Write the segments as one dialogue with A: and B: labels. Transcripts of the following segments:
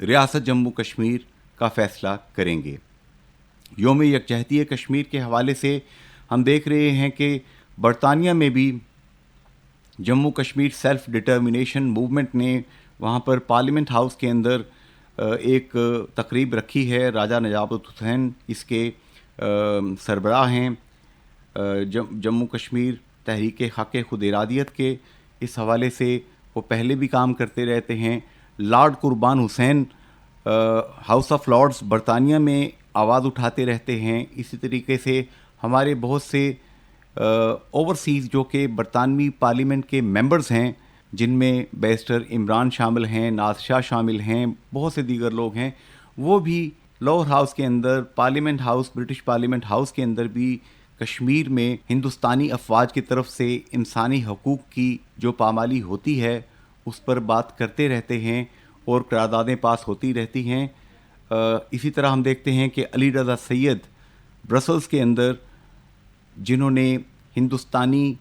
A: ریاست جموں کشمیر کا فیصلہ کریں گے۔ یوم یکجہتی کشمیر کے حوالے سے ہم دیکھ رہے ہیں کہ برطانیہ میں بھی Jammu Kashmir self determination movement نے وہاں پر پارلیمنٹ ہاؤس کے اندر ایک تقریب رکھی ہے۔ راجہ نجاب الحسین اس کے سربراہ ہیں۔ جموں کشمیر تحریک حق خود ارادیت کے اس حوالے سے وہ پہلے بھی کام کرتے رہتے ہیں۔ لارڈ قربان حسین ہاؤس آف لارڈز برطانیہ میں آواز اٹھاتے رہتے ہیں۔ اسی طریقے سے ہمارے بہت سے اوورسیز جو کہ برطانوی پارلیمنٹ کے ممبرز ہیں، جن میں بیرسٹر عمران شامل ہیں، ناز شاہ شامل ہیں، بہت سے دیگر لوگ ہیں، وہ بھی لاہور ہاؤس کے اندر، parliament house, British parliament house کے اندر بھی کشمیر میں ہندوستانی افواج کی طرف سے انسانی حقوق کی جو پامالی ہوتی ہے اس پر بات کرتے رہتے ہیں اور قراردادیں پاس ہوتی رہتی ہیں۔ اسی طرح ہم دیکھتے ہیں کہ علی رضا سید برسلز کے اندر، جنہوں نے ہندوستانی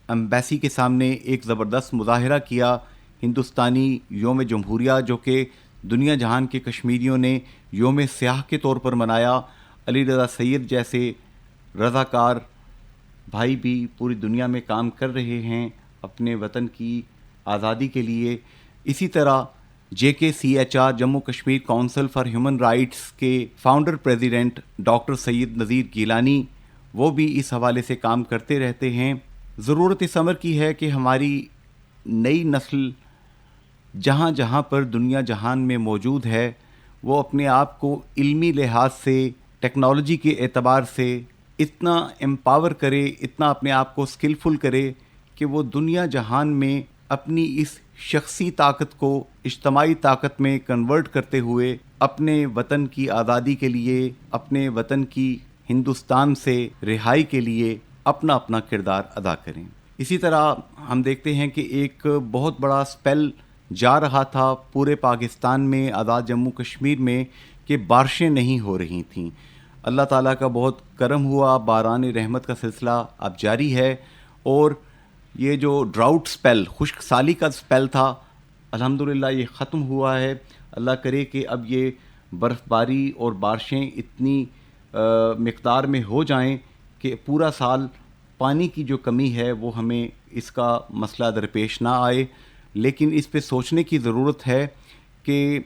A: ایمبیسی کے سامنے ایک زبردست مظاہرہ کیا، ہندوستانی یوم جمہوریہ جو کہ دنیا جہان کے کشمیریوں نے یوم سیاہ کے طور پر منایا، علی رضا سید جیسے رضاکار بھائی بھی پوری دنیا میں کام کر رہے ہیں اپنے وطن کی آزادی کے لیے۔ اسی طرح JKCHR Jammu Kashmir council for human rights کے founder president doctor Syed Nazir Gilani, وہ بھی اس حوالے سے کام کرتے رہتے ہیں۔ ضرورت اس امر کی ہے کہ ہماری نئی نسل جہاں جہاں پر دنیا جہان میں موجود ہے، وہ اپنے آپ کو علمی لحاظ سے، ٹیکنالوجی کے اعتبار سے اتنا امپاور کرے، اتنا اپنے آپ کو اسکلفل کرے کہ وہ دنیا جہان میں اپنی اس شخصی طاقت کو اجتماعی طاقت میں کنورٹ کرتے ہوئے اپنے وطن کی آزادی کے لیے، اپنے وطن کی ہندوستان سے رہائی کے لیے اپنا اپنا کردار ادا کریں۔ اسی طرح ہم دیکھتے ہیں کہ ایک بہت بڑا سپیل جا رہا تھا پورے پاکستان میں، آزاد جموں کشمیر میں، کہ بارشیں نہیں ہو رہی تھیں۔ اللہ تعالیٰ کا بہت کرم ہوا، باران رحمت کا سلسلہ اب جاری ہے، اور یہ جو ڈراؤٹ سپیل، خشک سالی کا سپیل تھا، الحمدللہ یہ ختم ہوا ہے۔ اللہ کرے کہ اب یہ برف باری اور بارشیں اتنی مقدار میں ہو جائیں کہ پورا سال پانی کی جو کمی ہے وہ ہمیں اس کا مسئلہ درپیش نہ آئے۔ لیکن اس پہ سوچنے کی ضرورت ہے کہ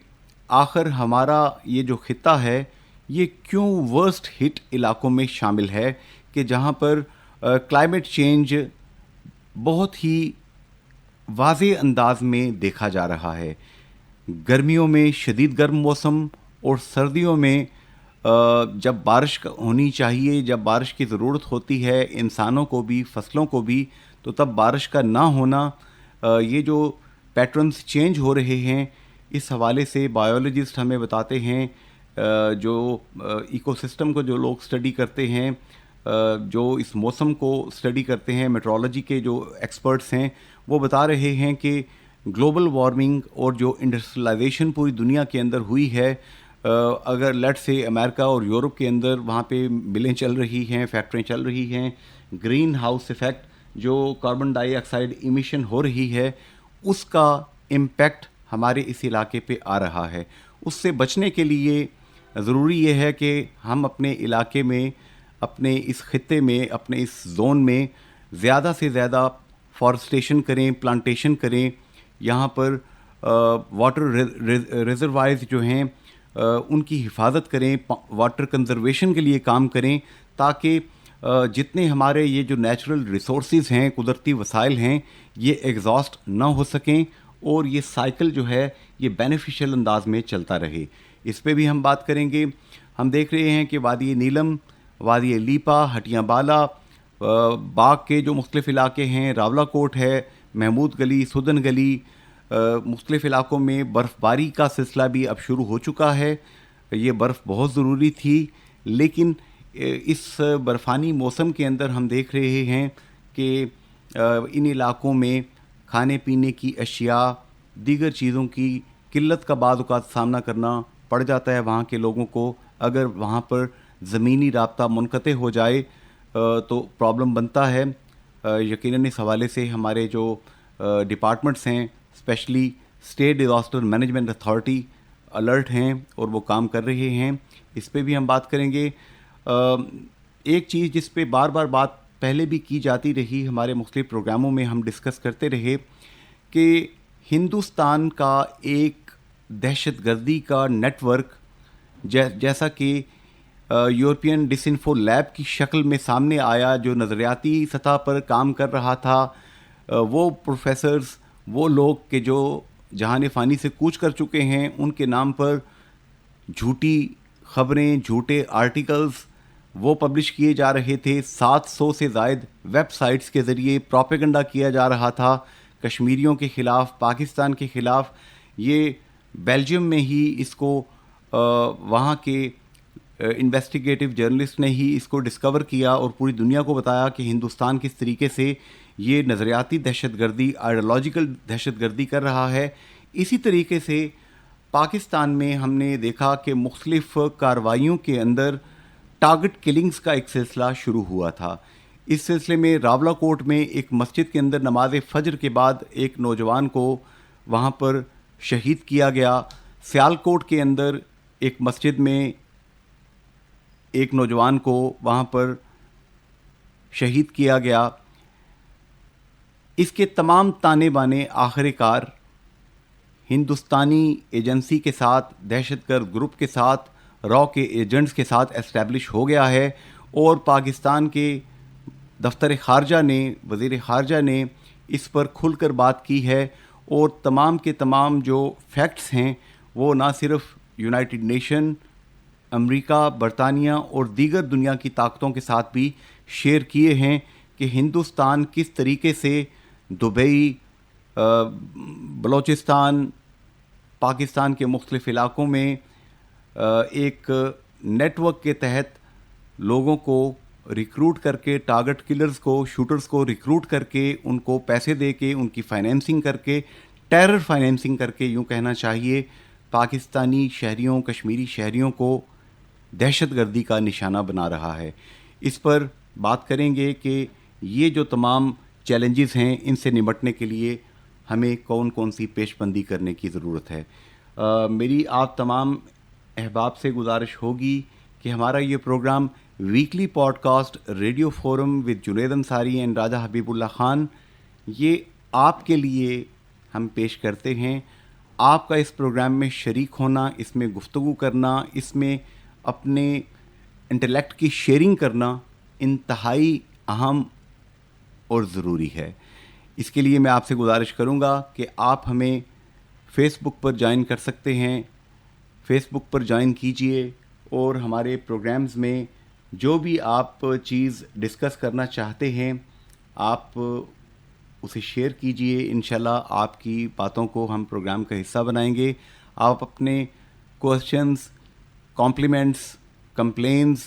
A: آخر ہمارا یہ جو خطہ ہے یہ کیوں ورسٹ ہٹ علاقوں میں شامل ہے، کہ جہاں پر کلائمیٹ چینج بہت ہی واضح انداز میں دیکھا جا رہا ہے۔ گرمیوں میں شدید گرم موسم اور سردیوں میں جب بارش ہونی چاہیے، جب بارش کی ضرورت ہوتی ہے انسانوں کو بھی، فصلوں کو بھی، تو تب بارش کا نہ ہونا، یہ جو پیٹرنز چینج ہو رہے ہیں، اس حوالے سے بایولوجسٹ ہمیں بتاتے ہیں، جو ایکو سسٹم کو جو لوگ اسٹڈی کرتے ہیں، جو اس موسم کو اسٹڈی کرتے ہیں، میٹرولوجی کے جو ایکسپرٹس ہیں، وہ بتا رہے ہیں کہ گلوبل وارمنگ اور جو انڈسٹریلائزیشن پوری دنیا کے اندر ہوئی ہے، اگر لیٹ سے امریکہ اور یورپ کے اندر وہاں پہ ملیں چل رہی ہیں، فیکٹریاں چل رہی ہیں، گرین ہاؤس ایفیکٹ جو کاربن ڈائی آکسائڈ ایمیشن ہو رہی ہے، اس کا امپیکٹ ہمارے اس علاقے پہ آ رہا ہے۔ اس سے بچنے کے لیے ضروری یہ ہے کہ ہم اپنے علاقے میں، اپنے اس خطے میں، اپنے اس زون میں زیادہ سے زیادہ فارسٹیشن کریں، پلانٹیشن کریں، یہاں پر واٹر ریزروائرز جو ہیں ان کی حفاظت کریں، واٹر کنزرویشن کے لیے کام کریں، تاکہ جتنے ہمارے یہ جو نیچرل ریسورسز ہیں، قدرتی وسائل ہیں، یہ ایگزاسٹ نہ ہو سکیں اور یہ سائیکل جو ہے یہ بینیفیشل انداز میں چلتا رہے۔ اس پہ بھی ہم بات کریں گے۔ ہم دیکھ رہے ہیں کہ وادی نیلم، وادی لیپا، ہٹیاں بالا، باغ کے جو مختلف علاقے ہیں، راولہ کوٹ ہے، محمود گلی، سدن گلی، مختلف علاقوں میں برف باری کا سلسلہ بھی اب شروع ہو چکا ہے۔ یہ برف بہت ضروری تھی، لیکن اس برفانی موسم کے اندر ہم دیکھ رہے ہیں کہ ان علاقوں میں کھانے پینے کی اشیاء، دیگر چیزوں کی قلت کا بعض اوقات سامنا کرنا پڑ جاتا ہے وہاں کے لوگوں کو۔ اگر وہاں پر زمینی رابطہ منقطع ہو جائے تو پرابلم بنتا ہے۔ یقیناً اس حوالے سے ہمارے جو ڈپارٹمنٹس ہیں، especially state disaster management authority, alert ہیں اور وہ کام کر رہے ہیں، اس پہ بھی ہم بات کریں گے۔ ایک چیز جس پہ بار بار بات پہلے بھی کی جاتی رہی، ہمارے مختلف پروگراموں میں ہم ڈسکس کرتے رہے کہ ہندوستان کا ایک دہشت گردی کا نیٹ ورک جیسا کہ یورپین ڈس انفو لیب کی شکل میں سامنے آیا، جو نظریاتی سطح پر کام کر رہا تھا، وہ پروفیسرز، وہ لوگ کہ جو جہان فانی سے کوچ کر چکے ہیں، ان کے نام پر جھوٹی خبریں، جھوٹے آرٹیکلز وہ پبلش کیے جا رہے تھے۔ 700 سے زائد ویب سائٹس کے ذریعے پروپیگنڈا کیا جا رہا تھا کشمیریوں کے خلاف، پاکستان کے خلاف۔ یہ بیلجیم میں ہی اس کو وہاں کے انویسٹیگیٹو جرنلسٹ نے ہی اس کو ڈسکور کیا اور پوری دنیا کو بتایا کہ ہندوستان کس طریقے سے یہ نظریاتی دہشت گردی، آئیڈیالوجیکل دہشت گردی کر رہا ہے۔ اسی طریقے سے پاکستان میں ہم نے دیکھا کہ مختلف کارروائیوں کے اندر ٹارگٹ کلنگز کا ایک سلسلہ شروع ہوا تھا۔ اس سلسلے میں راولہ کوٹ میں ایک مسجد کے اندر نماز فجر کے بعد ایک نوجوان کو وہاں پر شہید کیا گیا۔ سیالکوٹ کے اندر ایک مسجد میں ایک نوجوان کو وہاں پر شہید کیا گیا۔ اس کے تمام تانے بانے آخر کار ہندوستانی ایجنسی کے ساتھ، دہشت گرد گروپ کے ساتھ، را کے ایجنٹس کے ساتھ اسٹیبلش ہو گیا ہے، اور پاکستان کے دفتر خارجہ نے، وزیر خارجہ نے اس پر کھل کر بات کی ہے، اور تمام کے تمام جو فیکٹس ہیں وہ نہ صرف یونائٹڈ نیشن، امریکہ، برطانیہ اور دیگر دنیا کی طاقتوں کے ساتھ بھی شیئر کیے ہیں کہ ہندوستان کس طریقے سے دبئی، بلوچستان، پاکستان کے مختلف علاقوں میں ایک نیٹ ورک کے تحت لوگوں کو ریکروٹ کر کے، ٹارگٹ کلرز کو، شوٹرز کو ریکروٹ کر کے، ان کو پیسے دے کے، ان کی فائنینسنگ کر کے، ٹیرر فائنینسنگ کر کے، یوں کہنا چاہیے، پاکستانی شہریوں، کشمیری شہریوں کو دہشت گردی کا نشانہ بنا رہا ہے۔ اس پر بات کریں گے کہ یہ جو تمام چیلنجز ہیں، ان سے نمٹنے کے لیے ہمیں کون کون سی پیش بندی کرنے کی ضرورت ہے۔ میری آپ تمام احباب سے گزارش ہوگی کہ ہمارا یہ programme weekly podcast radio forum with Junaid Ansari and Raja حبیب اللہ خان، یہ آپ کے لیے ہم پیش کرتے ہیں۔ آپ کا اس پروگرام میں شریک ہونا، اس میں گفتگو کرنا، اس میں اپنے انٹلیکٹ کی شیئرنگ کرنا انتہائی اہم اور ضروری ہے۔ اس کے لیے میں آپ سے گزارش کروں گا کہ آپ ہمیں فیس بک پر جوائن کر سکتے ہیں۔ فیس بک پر جوائن کیجئے اور ہمارے پروگرامز میں جو بھی آپ چیز ڈسکس کرنا چاہتے ہیں آپ اسے شیئر کیجئے۔ انشاءاللہ آپ کی باتوں کو ہم پروگرام کا حصہ بنائیں گے۔ آپ اپنے کوشچنز، کمپلیمنٹس، کمپلینز،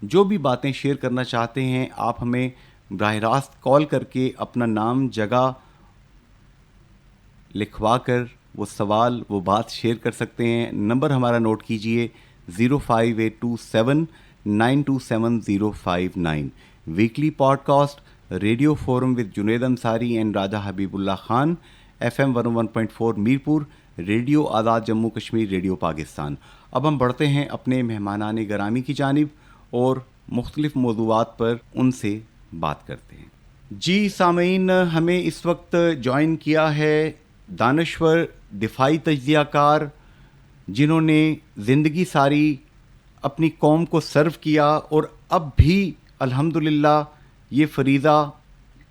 A: جو بھی باتیں شیئر کرنا چاہتے ہیں، آپ ہمیں براہ راست کال کر کے اپنا نام، جگہ لکھوا کر وہ سوال، وہ بات شیئر کر سکتے ہیں۔ نمبر ہمارا نوٹ کیجئے 05827927059۔ Weekly podcast radio forum with Junaid Ansari and Raja Habib Allah Khan, FM 101.4 Mirpur, radio Azad Jammu Kashmir, radio Pakistan. اب ہم بڑھتے ہیں اپنے مہمانان گرامی کی جانب اور مختلف موضوعات پر ان سے بات کرتے ہیں۔ جی سامعین، ہمیں اس وقت جوائن کیا ہے دانشور، دفاعی تجزیہ کار، جنہوں نے زندگی ساری اپنی قوم کو سرو کیا اور اب بھی الحمدللہ یہ فریضہ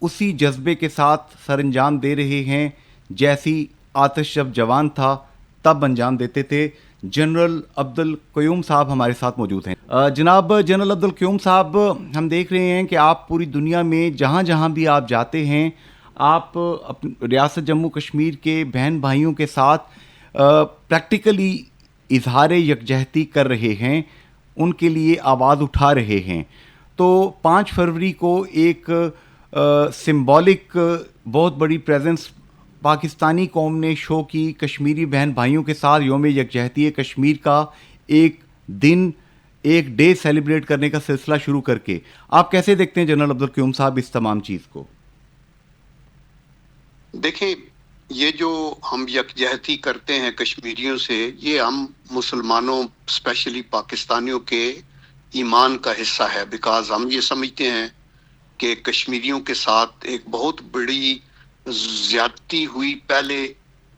A: اسی جذبے کے ساتھ سر انجام دے رہے ہیں جیسی آتش جب جوان تھا تب انجام دیتے تھے۔ جنرل عبدالقیوم صاحب ہمارے ساتھ موجود ہیں۔ جناب جنرل عبدالقیوم صاحب، ہم دیکھ رہے ہیں کہ آپ پوری دنیا میں جہاں جہاں بھی آپ جاتے ہیں، آپ ریاست جموں کشمیر کے بہن بھائیوں کے ساتھ پریکٹیکلی اظہار یکجہتی کر رہے ہیں، ان کے لیے آواز اٹھا رہے ہیں۔ تو 5 فروری کو ایک سمبولک بہت بڑی پریزنس پاکستانی قوم نے شو کی، کشمیری بہن بھائیوں کے ساتھ یوم یکجہتی کشمیر کا ایک دن، ایک ڈے سیلیبریٹ کرنے کا سلسلہ شروع کر کے۔ آپ کیسے دیکھتے ہیں جنرل عبدالقیوم صاحب اس تمام چیز کو؟
B: دیکھیں، یہ جو ہم یکجہتی کرتے ہیں کشمیریوں سے، یہ ہم مسلمانوں اسپیشلی پاکستانیوں کے ایمان کا حصہ ہے، بیکاز ہم یہ سمجھتے ہیں کہ کشمیریوں کے ساتھ ایک بہت بڑی زیادتی ہوئی پہلے،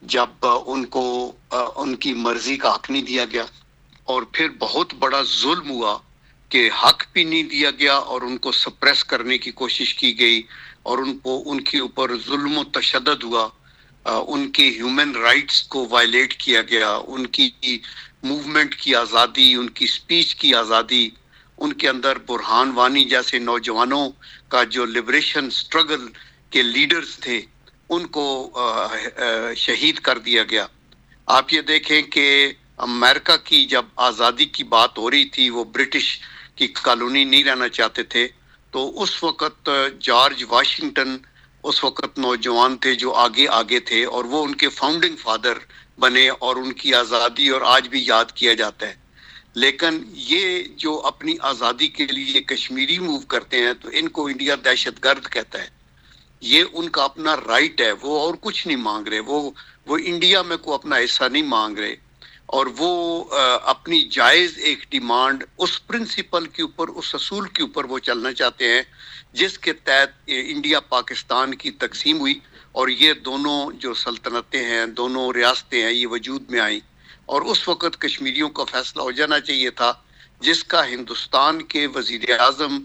B: جب ان کو ان کی مرضی کا حق نہیں دیا گیا، اور پھر بہت بڑا ظلم ہوا کہ حق بھی نہیں دیا گیا اور ان کو سپریس کرنے کی کوشش کی گئی، اور ان کے اوپر ظلم و تشدد ہوا، ان کے ہیومن رائٹس کو وائلیٹ کیا گیا، ان کی موومنٹ کی آزادی، ان کی سپیچ کی آزادی، ان کے اندر برہان وانی جیسے نوجوانوں کا جو لبریشن سٹرگل کے لیڈرز تھے ان کو شہید کر دیا گیا۔ آپ یہ دیکھیں کہ امریکہ کی جب آزادی کی بات ہو رہی تھی، وہ برٹش کی کالونی نہیں رہنا چاہتے تھے، تو اس وقت جارج واشنگٹن اس وقت نوجوان تھے جو آگے تھے، اور وہ ان کے فاؤنڈنگ فادر بنے، اور ان کی آزادی اور آج بھی یاد کیا جاتا ہے۔ لیکن یہ جو اپنی آزادی کے لیے کشمیری موو کرتے ہیں، تو ان کو انڈیا دہشت گرد کہتا ہے۔ یہ ان کا اپنا رائٹ ہے، وہ اور کچھ نہیں مانگ رہے، وہ انڈیا میں کوئی اپنا حصہ نہیں مانگ رہے، اور وہ اپنی جائز ایک ڈیمانڈ اس پرنسپل کے اوپر، اس اصول کے اوپر وہ چلنا چاہتے ہیں جس کے تحت انڈیا پاکستان کی تقسیم ہوئی، اور یہ دونوں جو سلطنتیں ہیں، دونوں ریاستیں ہیں، یہ وجود میں آئیں، اور اس وقت کشمیریوں کا فیصلہ ہو جانا چاہیے تھا، جس کا ہندوستان کے وزیر اعظم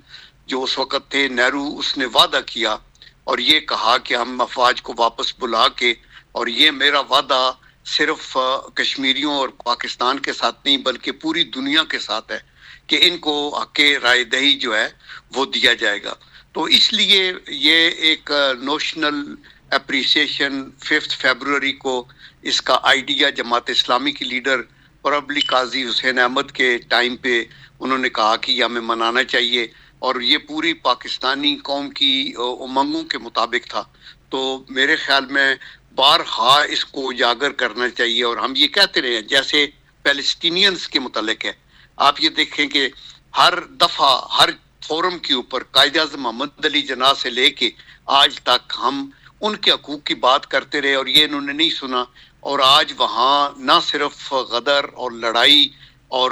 B: جو اس وقت تھے نہرو، اس نے وعدہ کیا اور یہ کہا کہ ہم افواج کو واپس بلا کے، اور یہ میرا وعدہ صرف کشمیریوں اور پاکستان کے ساتھ نہیں بلکہ پوری دنیا کے ساتھ ہے کہ ان کو حق رائے دہی جو ہے وہ دیا جائے گا۔ تو اس لیے یہ ایک نوشنل اپریسیشن 5 فیبروری کو اس کا آئیڈیا جماعت اسلامی کی لیڈر پرابلی قاضی حسین احمد کے ٹائم پہ انہوں نے کہا کہ یہ ہمیں منانا چاہیے، اور یہ پوری پاکستانی قوم کی امنگوں کے مطابق تھا۔ تو میرے خیال میں بارہا اس کو اجاگر کرنا چاہیے، اور ہم یہ کہتے رہے ہیں جیسے پیلسٹینینز کے متعلق ہے۔ آپ یہ دیکھیں کہ ہر دفعہ ہر فورم کے اوپر قائد اعظم محمد علی جناح سے لے کے آج تک ہم ان کے حقوق کی بات کرتے رہے، اور یہ انہوں نے نہیں سنا، اور آج وہاں نہ صرف غدر اور لڑائی اور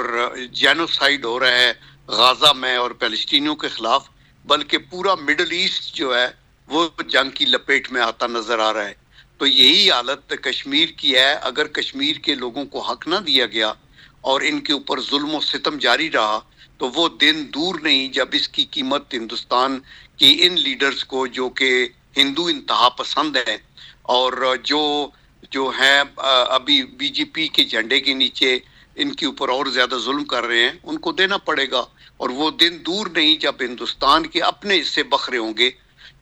B: جینوسائیڈ ہو رہا ہے غازہ میں اور فلسطینیوں کے خلاف، بلکہ پورا مڈل ایسٹ جو ہے وہ جنگ کی لپیٹ میں آتا نظر آ رہا ہے۔ تو یہی حالت کشمیر کی ہے۔ اگر کشمیر کے لوگوں کو حق نہ دیا گیا اور ان کے اوپر ظلم و ستم جاری رہا، تو وہ دن دور نہیں جب اس کی قیمت ہندوستان کی ان لیڈرز کو جو کہ ہندو انتہا پسند ہے، اور جو ہیں ابھی بی جے پی کے جھنڈے کے نیچے ان کے اوپر اور زیادہ ظلم کر رہے ہیں، ان کو دینا پڑے گا۔ اور وہ دن دور نہیں جب ہندوستان کے اپنے حصے بکھرے ہوں گے،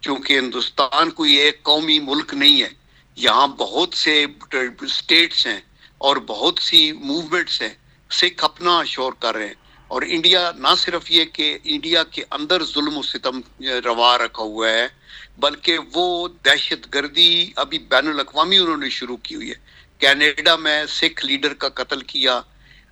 B: کیونکہ ہندوستان کوئی ایک قومی ملک نہیں ہے، یہاں بہت سے اسٹیٹس ہیں اور بہت سی موومنٹس ہیں۔ سکھ اپنا شور کر رہے ہیں، اور انڈیا نہ صرف یہ کہ انڈیا کے اندر ظلم و ستم روا رکھا ہوا ہے، بلکہ وہ دہشت گردی ابھی بین الاقوامی انہوں نے شروع کی ہوئی ہے۔ کینیڈا میں سکھ لیڈر کا قتل کیا،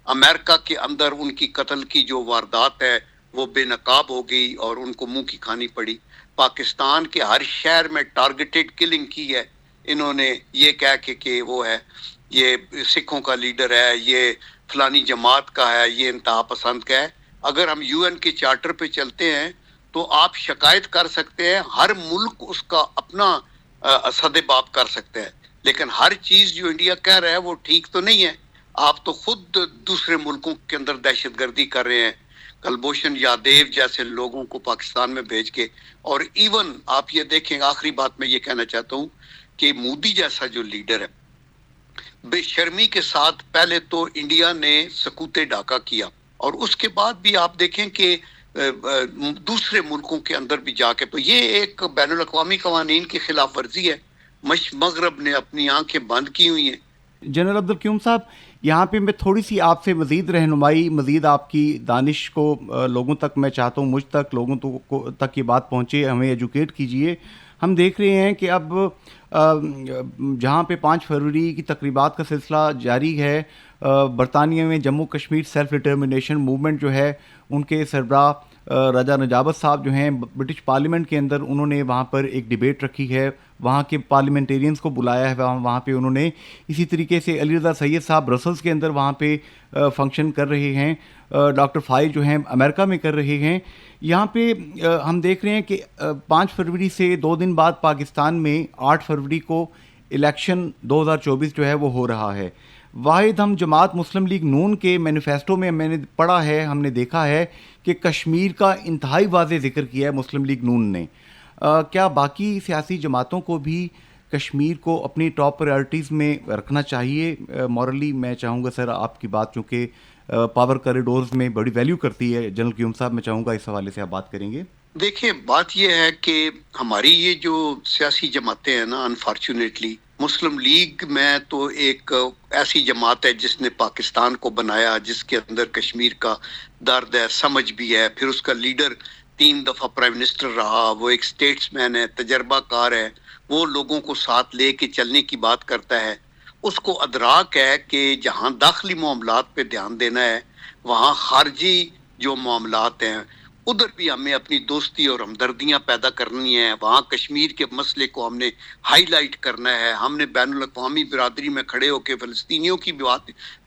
B: امریکہ کے اندر ان کی قتل کی جو واردات ہے وہ بے نقاب ہو گئی اور ان کو منہ کی کھانی پڑی۔ پاکستان کے ہر شہر میں ٹارگیٹڈ کلنگ کی ہے انہوں نے، یہ کہہ کے کہ وہ ہے، یہ سکھوں کا لیڈر ہے، یہ فلانی جماعت کا ہے، یہ انتہا پسند کا ہے۔ اگر ہم یو این کے چارٹر پہ چلتے ہیں تو آپ شکایت کر سکتے ہیں، ہر ملک اس کا اپنا صدباب کر سکتے ہیں، لیکن ہر چیز جو انڈیا کہہ رہا ہے وہ ٹھیک تو نہیں ہے۔ آپ تو خود دوسرے ملکوں کے اندر دہشت گردی کر رہے ہیں، کلبھوشن یادیو جیسے لوگوں کو پاکستان میں بھیج کے، اور ایون آپ یہ دیکھیں، آخری بات میں یہ کہنا چاہتا ہوں کہ مودی جیسا جو لیڈر ہے، بے شرمی کے ساتھ پہلے تو انڈیا نے سکوت ڈھاکہ کیا، اور اس کے بعد بھی آپ دیکھیں کہ دوسرے ملکوں کے اندر بھی جا کے، تو یہ ایک بین الاقوامی قوانین کی خلاف ورزی ہے۔ مغرب نے اپنی آنکھیں بند کی ہوئی ہیں۔
A: جنرل عبدالقیوم صاحب، یہاں پہ میں تھوڑی سی آپ سے مزید رہنمائی، مزید آپ کی دانش کو لوگوں تک میں چاہتا ہوں، مجھ تک، لوگوں تک یہ بات پہنچے، ہمیں ایجوکیٹ کیجئے۔ ہم دیکھ رہے ہیں کہ اب جہاں پہ 5 فروری کی تقریبات کا سلسلہ جاری ہے، برطانیہ میں Jammu Kashmir self determination movement جو ہے، ان کے سربراہ راجہ نجابت صاحب جو ہیں برٹش پارلیمنٹ کے اندر، انہوں نے وہاں پر ایک ڈیبیٹ رکھی ہے وہاں کے پارلیمنٹیرینز کو بلایا ہے, وہاں پہ انہوں نے اسی طریقے سے علی رضا سید صاحب برسلز کے اندر وہاں پہ فنکشن کر رہے ہیں, ڈاکٹر فائز جو ہیں امریکہ میں کر رہے ہیں. یہاں پہ ہم دیکھ رہے ہیں کہ 5 فروری سے 2 دن بعد پاکستان میں 8 فروری کو الیکشن 2024 جو ہے وہ ہو رہا ہے. واحد ہم جماعت مسلم لیگ نون کے مینیفیسٹو میں میں نے پڑھا ہے, ہم نے دیکھا ہے کہ کشمیر کا انتہائی واضح ذکر کیا ہے مسلم لیگ نون نے. کیا باقی سیاسی جماعتوں کو بھی کشمیر کو اپنی ٹاپ پرائرٹیز میں رکھنا چاہیے مورلی؟ میں چاہوں گا سر آپ کی بات, چونکہ پاور کوریڈورز میں بڑی ویلیو کرتی ہے جنرل قیوم صاحب, میں چاہوں گا اس حوالے سے آپ بات کریں گے.
B: دیکھیں, بات یہ ہے کہ ہماری یہ جو سیاسی جماعتیں ہیں نا, انفارچونیٹلی مسلم لیگ میں تو ایک ایسی جماعت ہے جس نے پاکستان کو بنایا, جس کے اندر کشمیر کا درد ہے, سمجھ بھی ہے. پھر اس کا لیڈر 3 دفعہ پرائم منسٹر رہا, وہ ایک سٹیٹس مین ہے, تجربہ کار ہے, وہ لوگوں کو ساتھ لے کے چلنے کی بات کرتا ہے. اس کو ادراک ہے کہ جہاں داخلی معاملات پہ دھیان دینا ہے, وہاں خارجی جو معاملات ہیں ادھر بھی ہمیں اپنی دوستی اور ہمدردیاں پیدا کرنی ہے. وہاں کشمیر کے مسئلے کو ہم نے ہائی لائٹ کرنا ہے, ہم نے بین الاقوامی برادری میں کھڑے ہو کے فلسطینیوں کی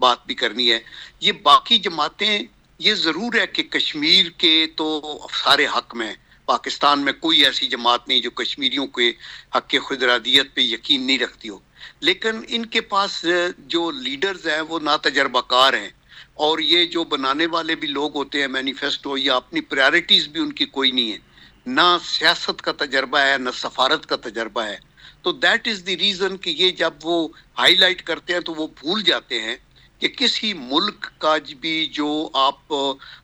B: بات بھی کرنی ہے. یہ باقی جماعتیں, یہ ضرور ہے کہ کشمیر کے تو سارے حق میں, پاکستان میں کوئی ایسی جماعت نہیں جو کشمیریوں کے حق خود ارادیت پہ یقین نہیں رکھتی ہو, لیکن ان کے پاس جو لیڈرز ہیں وہ ناتجربہ کار ہیں, اور یہ جو بنانے والے بھی لوگ ہوتے ہیں مینیفیسٹو, یا اپنی پرائرٹیز بھی ان کی کوئی نہیں ہے, نہ سیاست کا تجربہ ہے نہ سفارت کا تجربہ ہے. تو دیٹ از دی ریزن کہ یہ جب وہ ہائی لائٹ کرتے ہیں تو وہ بھول جاتے ہیں کہ کسی ملک کا بھی جو آپ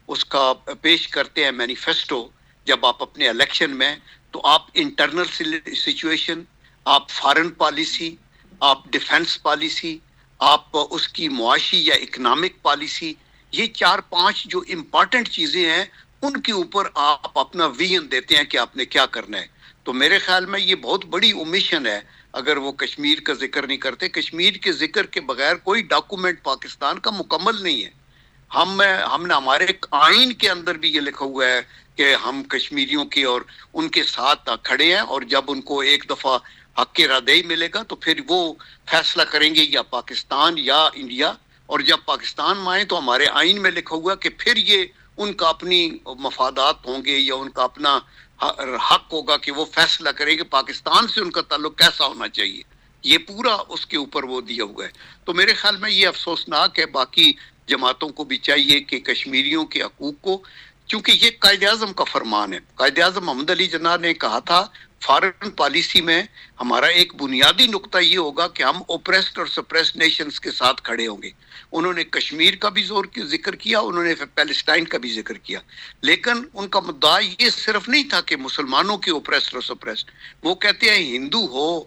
B: اس کا پیش کرتے ہیں مینیفیسٹو, جب آپ اپنے الیکشن میں, تو آپ انٹرنل سچویشن, آپ فارن پالیسی, آپ ڈیفنس پالیسی, آپ اس کی معاشی یا اکنامک پالیسی, یہ 4-5 جو امپورٹنٹ چیزیں ہیں ان کے اوپر آپ اپنا ویژن دیتے ہیں کہ آپ نے کیا کرنا ہے. تو میرے خیال میں یہ بہت بڑی اومیشن ہے اگر وہ کشمیر کا ذکر نہیں کرتے. کشمیر کے ذکر کے بغیر کوئی ڈاکومنٹ پاکستان کا مکمل نہیں ہے. ہم نے ہمارے آئین کے اندر بھی یہ لکھا ہوا ہے کہ ہم کشمیریوں کی اور ان کے ساتھ کھڑے ہیں, اور جب ان کو ایک دفعہ حق کے رادعی ملے گا تو پھر وہ فیصلہ کریں گے یا پاکستان یا انڈیا. اور جب پاکستان میں آئیں تو ہمارے آئین میں لکھا ہوا کہ پھر یہ ان کا اپنی مفادات ہوں گے یا ان کا اپنا حق ہوگا کہ وہ فیصلہ کریں کہ پاکستان سے ان کا تعلق کیسا ہونا چاہیے. یہ پورا اس کے اوپر وہ دیا ہوا ہے. تو میرے خیال میں یہ افسوسناک ہے. باقی جماعتوں کو بھی چاہیے کہ کشمیریوں کے حقوق کو, چونکہ یہ قائد اعظم کا فرمان ہے, قائد اعظم محمد علی جناح نے کہا تھا فارن پالیسی میں ہمارا ایک بنیادی نقطہ یہ ہوگا کہ ہم اوپریسڈ اور سپریسڈ نیشنز کے ساتھ کھڑے ہوں گے. انہوں نے کشمیر کا بھی ذکر کیا, انہوں نے پیلسٹائن کا بھی ذکر کیا, لیکن ان کا مدعا یہ صرف نہیں تھا کہ مسلمانوں کی اوپریسڈ اور سپریسڈ. وہ کہتے ہیں ہندو ہو,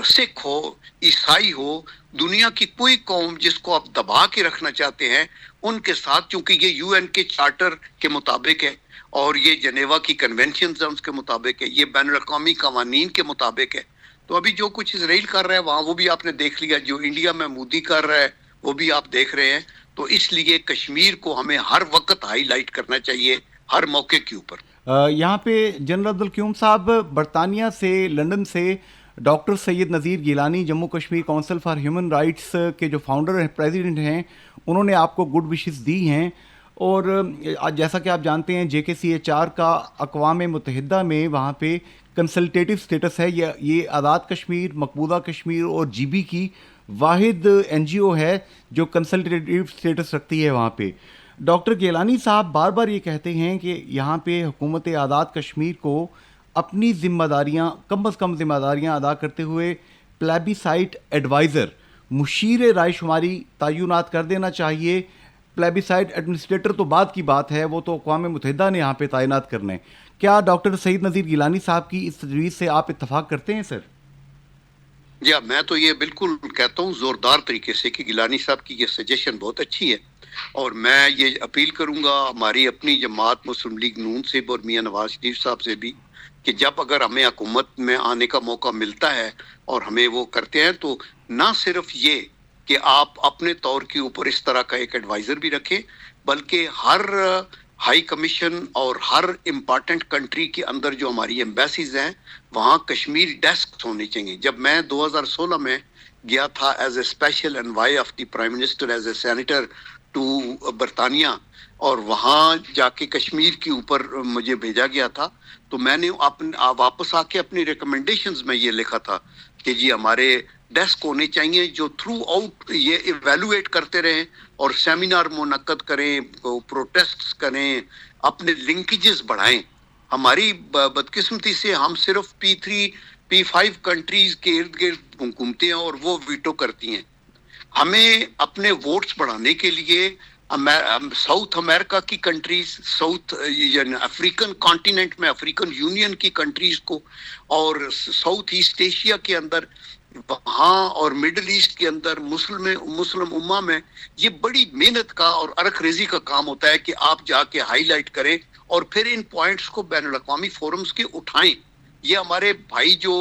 B: سکھ ہو, عیسائی ہو, دنیا کی کوئی قوم جس کو آپ دبا کے رکھنا چاہتے ہیں ان کے ساتھ, چونکہ یہ یو این کے چارٹر کے مطابق ہے اور یہ جنیوا کی کنونشنز ہیں اس کے مطابق ہے, یہ بین الاقوامی قوانین کے مطابق ہے. تو ابھی جو کچھ اسرائیل کر رہا ہے وہاں وہ بھی آپ نے دیکھ لیا, جو انڈیا میں مودی کر رہا ہے وہ بھی آپ دیکھ رہے ہیں. تو اس لیے کشمیر کو ہمیں ہر وقت ہائی لائٹ کرنا چاہیے ہر موقع کے اوپر.
A: یہاں پہ جنرل عبدالقیوم صاحب, برطانیہ سے, لنڈن سے doctor Syed Nazir Gilani Jammu Kashmir council for human rights کے جو فاؤنڈر ہیں, پریزیڈنٹ ہیں, انہوں نے آپ کو گڈ وشز دی ہیں. اور جیسا کہ آپ جانتے ہیں JKCHR کا اقوام متحدہ میں وہاں پہ کنسلٹیٹیو سٹیٹس ہے. یہ آزاد کشمیر, مقبوضہ کشمیر اور GB کی واحد NGO ہے جو کنسلٹیٹیو سٹیٹس رکھتی ہے وہاں پہ. ڈاکٹر گیلانی صاحب بار بار یہ کہتے ہیں کہ یہاں پہ حکومت آزاد کشمیر کو اپنی ذمہ داریاں, کم از کم ذمہ داریاں ادا کرتے ہوئے پلیبی سائٹ ایڈوائزر, مشیر رائے شماری تعینات کر دینا چاہیے. پلیبی سائٹ ایڈمنسٹریٹر تو بعد کی بات ہے, وہ تو اقوام متحدہ نے یہاں پہ تعینات کرنے. کیا ڈاکٹر سید نذیر گیلانی صاحب کی اس تجویز سے آپ اتفاق کرتے ہیں سر؟
B: جی, میں تو یہ بالکل کہتا ہوں زوردار طریقے سے کہ گیلانی صاحب کی یہ سجیشن بہت اچھی ہے, اور میں یہ اپیل کروں گا ہماری اپنی جماعت مسلم لیگ نون سے اور میاں نواز شریف صاحب سے بھی کہ جب اگر ہمیں حکومت میں آنے کا موقع ملتا ہے اور ہمیں وہ کرتے ہیں, تو نہ صرف یہ کہ آپ اپنے طور کے اوپر اس طرح کا ایک ایڈوائزر بھی رکھیں, بلکہ ہائی کمیشن اور ہر امپارٹنٹ کنٹری کے اندر جو ہماری ایمبیسیز ہیں وہاں کشمیر ڈیسک ہونے چاہیے. جب میں 2016 میں گیا تھا as a special envoy of the prime minister as a senator to برطانیہ, اور وہاں جا کے کشمیر کے اوپر مجھے بھیجا گیا تھا, تو میں نے واپس آ کے اپنی ریکمنڈیشنز میں یہ لکھا تھا کہ جی ہمارے ڈیسک ہونے چاہیے جو تھرو آؤٹ یہ ایویلویٹ کرتے رہیں اور سیمینار منعقد کریں, پروٹیسٹس کریں, اپنے لنکیجز بڑھائیں. ہماری بدقسمتی سے ہم صرف P3 P5 کنٹریز کے ارد گرد گھومتے ہیں اور وہ ویٹو کرتی ہیں. ہمیں اپنے ووٹس بڑھانے کے لیے ساؤتھ امریکہ کی کنٹریز, ساؤتھ یعنی افریقن کانٹیننٹ میں افریقن یونین کی کنٹریز کو, اور ساؤتھ ایسٹ ایشیا کے اندر وہاں, اور مڈل ایسٹ کے اندر مسلم امہ میں یہ بڑی محنت کا اور عرق ریزی کا کام ہوتا ہے کہ آپ جا کے ہائی لائٹ کریں اور پھر ان پوائنٹس کو بین الاقوامی فورمز کے اٹھائیں. یہ ہمارے بھائی جو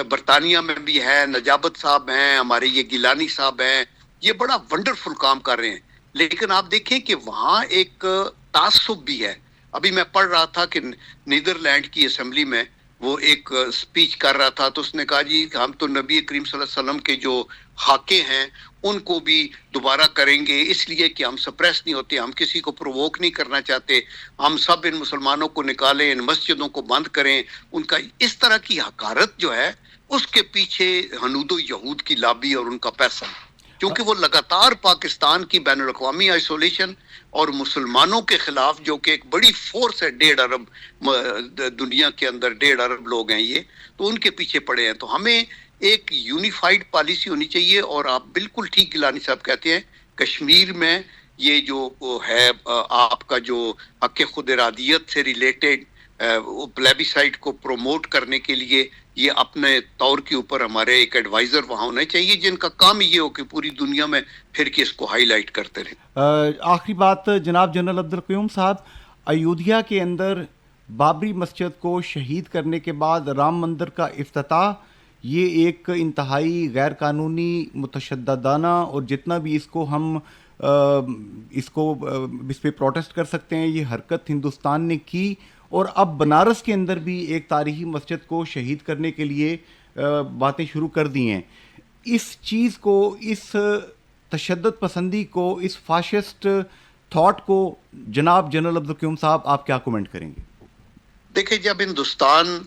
B: برطانیہ میں بھی ہے, نجابت صاحب ہیں, ہمارے یہ گیلانی صاحب ہیں, یہ بڑا ونڈرفل کام کر رہے ہیں. لیکن آپ دیکھیں کہ وہاں ایک تعصب بھی ہے. ابھی میں پڑھ رہا تھا کہ نیدرلینڈ کی اسمبلی میں وہ ایک سپیچ کر رہا تھا, تو اس نے کہا جی ہم تو نبی کریم صلی اللہ علیہ وسلم کے جو خاکے ہیں ان کو بھی دوبارہ کریں گے, اس لیے کہ ہم سپریس نہیں ہوتے, ہم کسی کو پرووک نہیں کرنا چاہتے, ہم سب ان مسلمانوں کو نکالیں, ان مسجدوں کو بند کریں. ان کا اس طرح کی حقارت جو ہے اس کے پیچھے ہنود و یہود کی لابی اور ان کا پیسہ, کیونکہ وہ لگاتار پاکستان کی بین الاقوامی آئسولیشن اور مسلمانوں کے خلاف, جو کہ ایک بڑی فورس ہے 1.5 ارب دنیا کے اندر, 1.5 ارب لوگ ہیں یہ, تو ان کے پیچھے پڑے ہیں. تو ہمیں ایک یونیفائڈ پالیسی ہونی چاہیے. اور آپ بالکل ٹھیک گیلانی صاحب کہتے ہیں, کشمیر میں یہ جو ہے آپ کا جو حق خود ارادیت سے ریلیٹڈ پلیبیسائٹ کو پروموٹ کرنے کے لیے یہ اپنے طور کے اوپر ہمارے ایک ایڈوائزر وہاں ہونے چاہیے جن کا کام یہ ہو کہ پوری دنیا میں پھر کے اس کو ہائی لائٹ کرتے رہیں.
A: آخری بات جناب جنرل عبدالقیوم صاحب, ایودھیا کے اندر بابری مسجد کو شہید کرنے کے بعد رام مندر کا افتتاح, یہ ایک انتہائی غیر قانونی, متشددانہ, اور جتنا بھی اس کو ہم اس پہ پروٹیسٹ کر سکتے ہیں, یہ حرکت ہندوستان نے کی. اور اب بنارس کے اندر بھی ایک تاریخی مسجد کو شہید کرنے کے لیے باتیں شروع کر دی ہیں. اس چیز کو, اس تشدد پسندی کو, اس فاشسٹ تھاٹ کو جناب جنرل عبدالقیوم صاحب آپ کیا کومنٹ کریں گے؟
B: دیکھیں, جب ہندوستان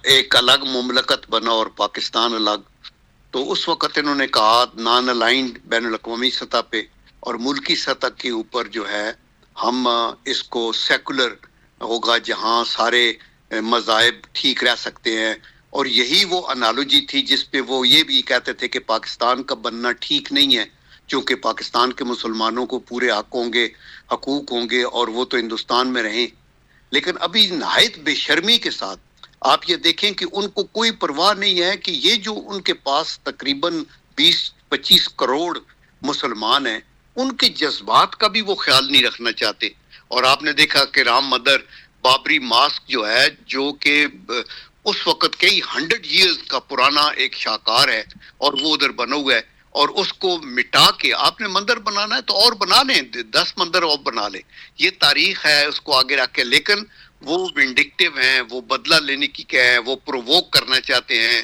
B: ایک الگ مملکت بنا اور پاکستان الگ, تو اس وقت انہوں نے کہا نان الائنڈ بین الاقوامی سطح پہ اور ملکی سطح کے اوپر جو ہے ہم اس کو سیکولر ہوگا جہاں سارے مذاہب ٹھیک رہ سکتے ہیں. اور یہی وہ انالوجی تھی جس پہ وہ یہ بھی کہتے تھے کہ پاکستان کا بننا ٹھیک نہیں ہے, چونکہ پاکستان کے مسلمانوں کو پورے حقوق ہوں گے اور وہ تو ہندوستان میں رہیں. لیکن ابھی نہایت بے شرمی کے ساتھ آپ یہ دیکھیں کہ ان کو کوئی پرواہ نہیں ہے کہ یہ جو ان کے پاس تقریباً 20-25 کروڑ مسلمان ہیں, ان کے جذبات کا بھی وہ خیال نہیں رکھنا چاہتے. اور آپ نے دیکھا کہ رام مندر بابری ماسک جو ہے, جو کہ اس وقت کئی 100 ایئرز کا پرانا ایک شاہکار ہے اور وہ ادھر بنا ہوا ہے, اور اس کو مٹا کے آپ نے مندر بنانا ہے تو اور بنا لیں, 10 مندر اور بنا لیں, یہ تاریخ ہے, اس کو آگے رکھ کے. لیکن وہ ونڈکٹیو ہیں, وہ بدلہ لینے کی کیا ہے, وہ پرووک کرنا چاہتے ہیں,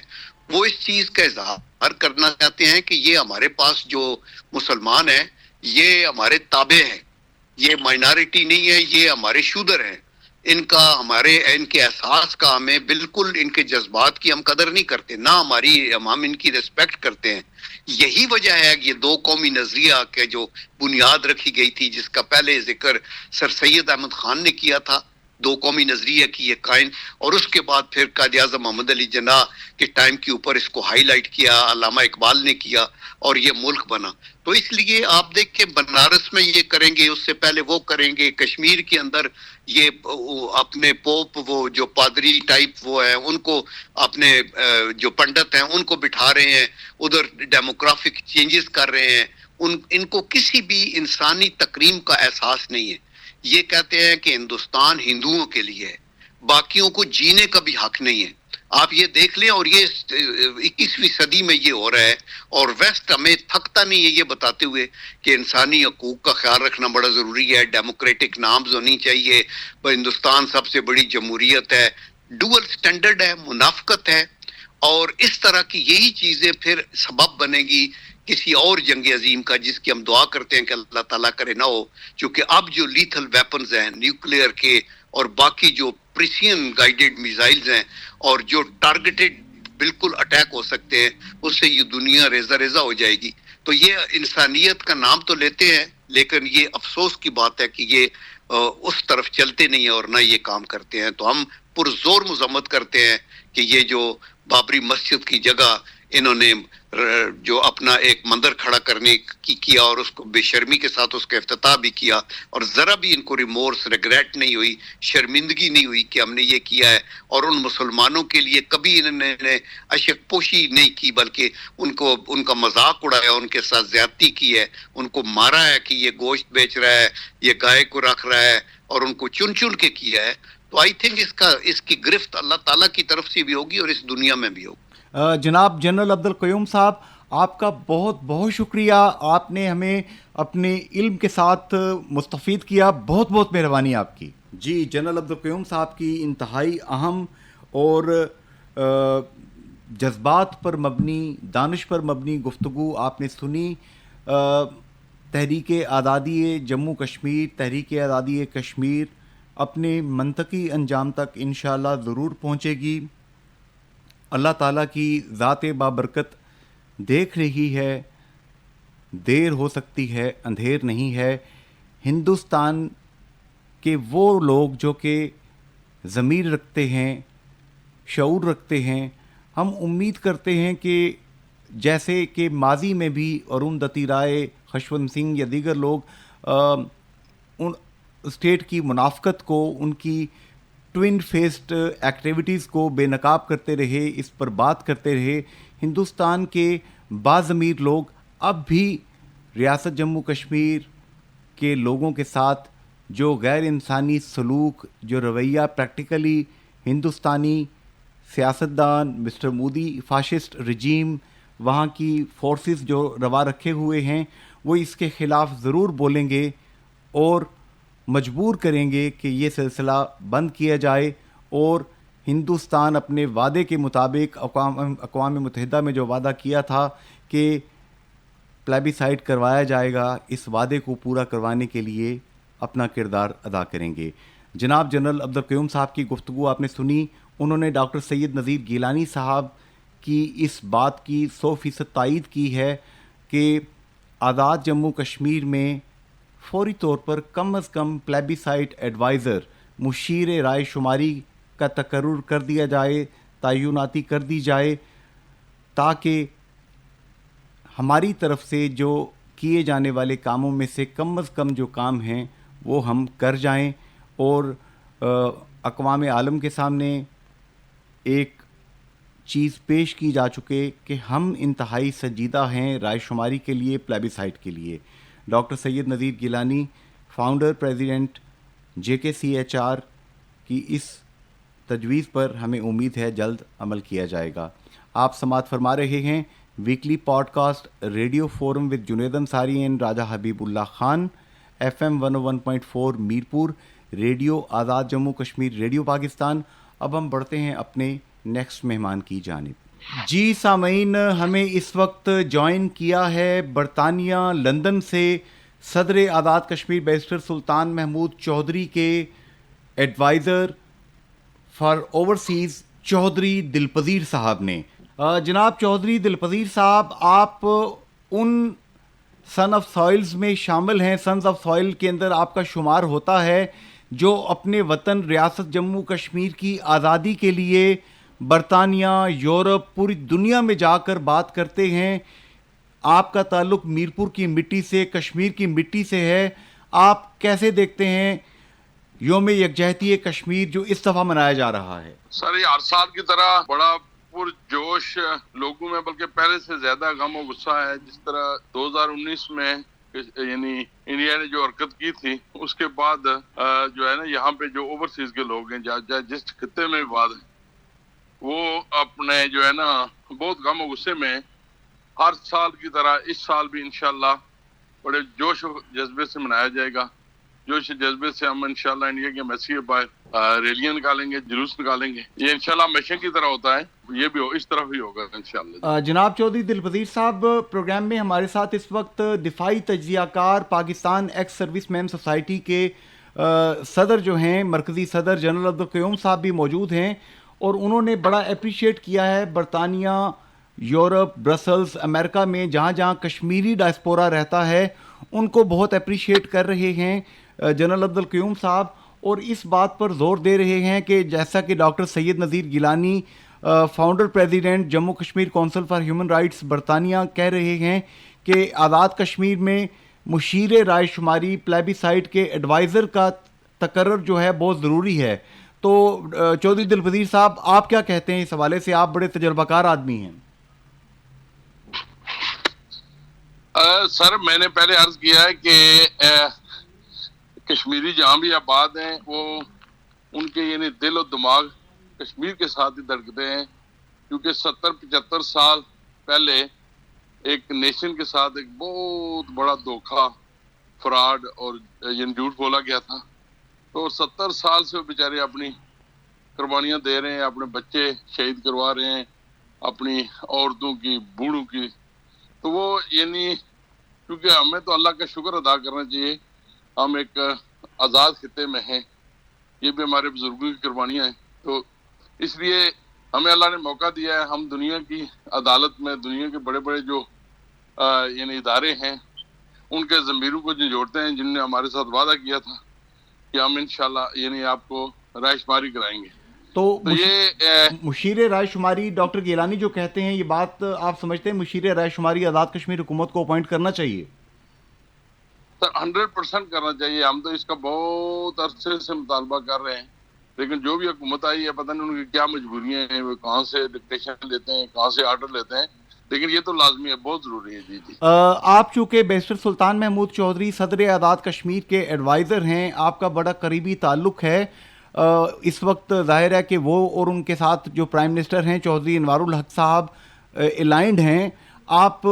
B: وہ اس چیز کا اظہار کرنا چاہتے ہیں کہ یہ ہمارے پاس جو مسلمان ہیں یہ ہمارے تابع ہیں, یہ مائنارٹی نہیں ہے, یہ ہمارے شودر ہیں. ان کے احساس کا ہمیں بالکل, ان کے جذبات کی ہم قدر نہیں کرتے, نہ ہم ان کی ریسپیکٹ کرتے ہیں. یہی وجہ ہے کہ یہ 2 قومی نظریہ کے جو بنیاد رکھی گئی تھی, جس کا پہلے ذکر سر سید احمد خان نے کیا تھا, 2 قومی نظریہ کی یہ قائم, اور اس کے بعد پھر قائد اعظم محمد علی جناح کے ٹائم کے اوپر اس کو ہائی لائٹ کیا, علامہ اقبال نے کیا, اور یہ ملک بنا. تو اس لیے آپ دیکھ کے بنارس میں یہ کریں گے, اس سے پہلے وہ کریں گے, کشمیر کے اندر یہ اپنے پوپ, وہ جو پادری ٹائپ وہ ہیں, ان کو اپنے جو پنڈت ہیں ان کو بٹھا رہے ہیں, ادھر ڈیموگرافک چینجز کر رہے ہیں. ان کو کسی بھی انسانی تکریم کا احساس نہیں ہے. یہ کہتے ہیں کہ ہندوستان ہندوؤں کے لیے ہے, باقیوں کو جینے کا بھی حق نہیں ہے. آپ یہ دیکھ لیں. اور یہ 21ویں صدی میں یہ ہو رہا ہے, اور ویسٹ ہمیں تھکتا نہیں ہے یہ بتاتے ہوئے کہ انسانی حقوق کا خیال رکھنا بڑا ضروری ہے, ڈیموکریٹک نارمز ہونی چاہیے, ہندوستان سب سے بڑی جمہوریت ہے, ڈوئل سٹینڈرڈ ہے, منافقت ہے. اور اس طرح کی یہی چیزیں پھر سبب بنے گی کسی اور جنگ عظیم کا, جس کی ہم دعا کرتے ہیں کہ اللہ تعالیٰ کرے نہ ہو. چونکہ اب جو لیتھل ویپنز ہیں نیوکلیئر کے اور باقی جو پریسین گائیڈڈ میزائلز ہیں اور جو ٹارگیٹڈ بالکل اٹیک ہو سکتے ہیں, اس سے یہ دنیا ریزہ ریزہ ہو جائے گی. تو یہ انسانیت کا نام تو لیتے ہیں, لیکن یہ افسوس کی بات ہے کہ یہ اس طرف چلتے نہیں ہیں اور نہ یہ کام کرتے ہیں. تو ہم پرزور مذمت کرتے ہیں کہ یہ جو بابری مسجد کی جگہ انہوں نے جو اپنا ایک مندر کھڑا کرنے کی کیا اور اس کو بے شرمی کے ساتھ اس کا افتتاح بھی کیا, اور ذرا بھی ان کو ریمورس ریگریٹ نہیں ہوئی, شرمندگی نہیں ہوئی کہ ہم نے یہ کیا ہے. اور ان مسلمانوں کے لیے کبھی انہوں نے اشک پوشی نہیں کی, بلکہ ان کا مذاق اڑایا, ان کے ساتھ زیادتی کی ہے, ان کو مارا ہے کہ یہ گوشت بیچ رہا ہے, یہ گائے کو رکھ رہا ہے, اور ان کو چن چن کے کیا ہے. تو آئی تھنک اس کی گرفت اللہ تعالیٰ کی طرف سے بھی ہوگی اور اس دنیا میں بھی ہوگی.
A: جناب جنرل عبدالقیوم صاحب, آپ کا بہت بہت شکریہ, آپ نے ہمیں اپنے علم کے ساتھ مستفید کیا, بہت بہت مہربانی آپ کی. جی, جنرل عبدالقیوم صاحب کی انتہائی اہم اور جذبات پر مبنی, دانش پر مبنی گفتگو آپ نے سنی. تحریک آزادی جموں کشمیر, تحریک آزادی کشمیر اپنے منطقی انجام تک انشاءاللہ ضرور پہنچے گی. اللہ تعالیٰ کی ذات بابرکت دیکھ رہی ہے, دیر ہو سکتی ہے اندھیر نہیں ہے. ہندوستان کے وہ لوگ جو کہ ضمیر رکھتے ہیں, شعور رکھتے ہیں, ہم امید کرتے ہیں کہ جیسے کہ ماضی میں بھی اروندھتی رائے, خشونت سنگھ یا دیگر لوگ ان اسٹیٹ کی منافقت کو, ان کی ٹوئن فیسڈ ایکٹیویٹیز کو بے نقاب کرتے رہے, اس پر بات کرتے رہے. ہندوستان کے باضمیر لوگ اب بھی ریاست جموں کشمیر کے لوگوں کے ساتھ جو غیر انسانی سلوک, جو رویہ پریکٹیکلی ہندوستانی سیاستدان مسٹر مودی, فاشسٹ رجیم, وہاں کی فورسز جو روا رکھے ہوئے ہیں, وہ اس کے خلاف ضرور بولیں گے اور مجبور کریں گے کہ یہ سلسلہ بند کیا جائے. اور ہندوستان اپنے وعدے کے مطابق اقوام متحدہ میں جو وعدہ کیا تھا کہ پلیبیسائٹ کروایا جائے گا, اس وعدے کو پورا کروانے کے لیے اپنا کردار ادا کریں گے. جناب جنرل عبدالقیوم صاحب کی گفتگو آپ نے سنی. انہوں نے ڈاکٹر سید نذیر گیلانی صاحب کی اس بات کی 100% تائید کی ہے کہ آزاد جموں کشمیر میں فوری طور پر کم از کم پلیبیسائٹ ایڈوائزر, مشیر رائے شماری کا تقرر کر دیا جائے, تعیناتی کر دی جائے, تاکہ ہماری طرف سے جو کیے جانے والے کاموں میں سے کم از کم جو کام ہیں وہ ہم کر جائیں. اور اقوام عالم کے سامنے ایک چیز پیش کی جا چکے کہ ہم انتہائی سنجیدہ ہیں رائے شماری کے لیے, پلیبیسائٹ کے لیے. Doctor Syed Nazir Gilani, founder president JKCHR کی اس تجویز پر ہمیں امید ہے جلد عمل کیا جائے گا. آپ سماعت فرما رہے ہیں weekly podcast radio forum with Junaid Ansari and Raja Habib Allah Khan, FM 101.4 Mirpur, radio Azad Jammu Kashmir, radio Pakistan. اب ہم بڑھتے ہیں اپنے نیکسٹ مہمان کی جانب. جی سامعین, ہمیں اس وقت جوائن کیا ہے برطانیہ لندن سے صدر آزاد کشمیر بیرسٹر سلطان محمود چودھری کے advisor for overseas Chaudhry Dilpazir صاحب نے. جناب چودھری دلپذیر صاحب, آپ ان سن آف سوائلز میں شامل ہیں, سنز آف سوائل کے اندر آپ کا شمار ہوتا ہے جو اپنے وطن ریاست جموں کشمیر کی آزادی کے لیے برطانیہ, یورپ, پوری دنیا میں جا کر بات کرتے ہیں. آپ کا تعلق میرپور کی مٹی سے, کشمیر کی مٹی سے ہے. آپ کیسے دیکھتے ہیں یوم یکجہتی کشمیر جو اس دفعہ منایا جا رہا ہے؟
C: سر یہ ہر سال کی طرح بڑا پرجوش لوگوں میں, بلکہ پہلے سے زیادہ غم و غصہ ہے. جس طرح 2019 میں یعنی انڈیا نے جو حرکت کی تھی, اس کے بعد جو ہے نا یہاں پہ جو اوورسیز کے لوگ ہیں, جس خطے میں بھی بات ہے, وہ اپنے جو ہے نا بہت غم و غصے میں ہر سال کی طرح اس سال بھی انشاءاللہ بڑے جوش و جذبے سے منایا جائے گا. جوش و جذبے سے ہم انشاءاللہ انڈیا کے مسیح باہر ریلیاں نکالیں گے, جلوس نکالیں گے. یہ انشاءاللہ ہمیشہ کی طرح ہوتا ہے, یہ بھی اس طرح ہی ہوگا انشاءاللہ.
A: جناب چودھری دلپذیر صاحب پروگرام میں ہمارے ساتھ اس وقت دفاعی تجزیہ کار پاکستان ایکس سروس مین سوسائٹی کے صدر جو ہیں, مرکزی صدر جنرل عبدالقیوم صاحب بھی موجود ہیں, اور انہوں نے بڑا اپریشیٹ کیا ہے برطانیہ, یورپ, برسلز, امریکہ میں جہاں جہاں کشمیری ڈائسپورا رہتا ہے ان کو بہت اپریشیٹ کر رہے ہیں جنرل عبدالقیوم صاحب, اور اس بات پر زور دے رہے ہیں کہ جیسا کہ doctor Syed Nazir Gilani founder president Jammu Kashmir council for human rights برطانیہ کہہ رہے ہیں کہ آزاد کشمیر میں مشیر رائے شماری پلیبی سائٹ کے ایڈوائزر کا تقرر جو ہے بہت ضروری ہے. تو چودھری دلپذیر صاحب آپ کیا کہتے ہیں اس حوالے سے؟ آپ بڑے تجربہ کار آدمی ہیں.
C: سر میں نے پہلے عرض کیا ہے کہ کشمیری جہاں بھی آباد ہیں وہ ان کے یعنی دل و دماغ کشمیر کے ساتھ ہی دھڑکتے ہیں, کیونکہ 70-75 سال پہلے ایک نیشن کے ساتھ ایک بہت بڑا دھوکہ, فراڈ اور یعنی جھوٹ بولا گیا تھا. تو 70 سال سے وہ بیچارے اپنی قربانیاں دے رہے ہیں, اپنے بچے شہید کروا رہے ہیں, اپنی عورتوں کی, بوڑھوں کی. تو وہ یعنی کیونکہ ہمیں تو اللہ کا شکر ادا کرنا چاہیے, ہم ایک آزاد خطے میں ہیں, یہ بھی ہمارے بزرگوں کی قربانیاں ہیں. تو اس لیے ہمیں اللہ نے موقع دیا ہے, ہم دنیا کی عدالت میں دنیا کے بڑے بڑے جو یعنی ادارے ہیں ان کے ضمیروں کو جھنجھوڑتے ہیں, جن نے ہمارے ساتھ وعدہ کیا تھا کہ ہم انشاءاللہ یعنی آپ کو رائے شماری کرائیں گے.
A: تو
C: یہ
A: مشیر رائے شماری ڈاکٹر گیلانی جو کہتے ہیں, یہ بات آپ سمجھتے ہیں مشیر رائے شماری آزاد کشمیر حکومت کو اپوائنٹ کرنا چاہیے؟
C: سر 100% کرنا چاہیے. ہم تو اس کا بہت عرصے سے مطالبہ کر رہے ہیں, لیکن جو بھی حکومت آئی ہے پتہ نہیں ان کی کیا مجبوریاں ہیں, وہ کہاں سے ڈکٹیشن لیتے ہیں, کہاں سے آرڈر لیتے ہیں, لیکن یہ تو لازمی ہے, بہت ضروری ہے. جی
A: آپ چونکہ بیرسٹر سلطان محمود چودھری صدر آزاد کشمیر کے ایڈوائزر ہیں, آپ کا بڑا قریبی تعلق ہے, اس وقت ظاہر ہے کہ وہ اور ان کے ساتھ جو پرائم منسٹر ہیں چودھری انوار الحق صاحب الائنڈ ہیں. آپ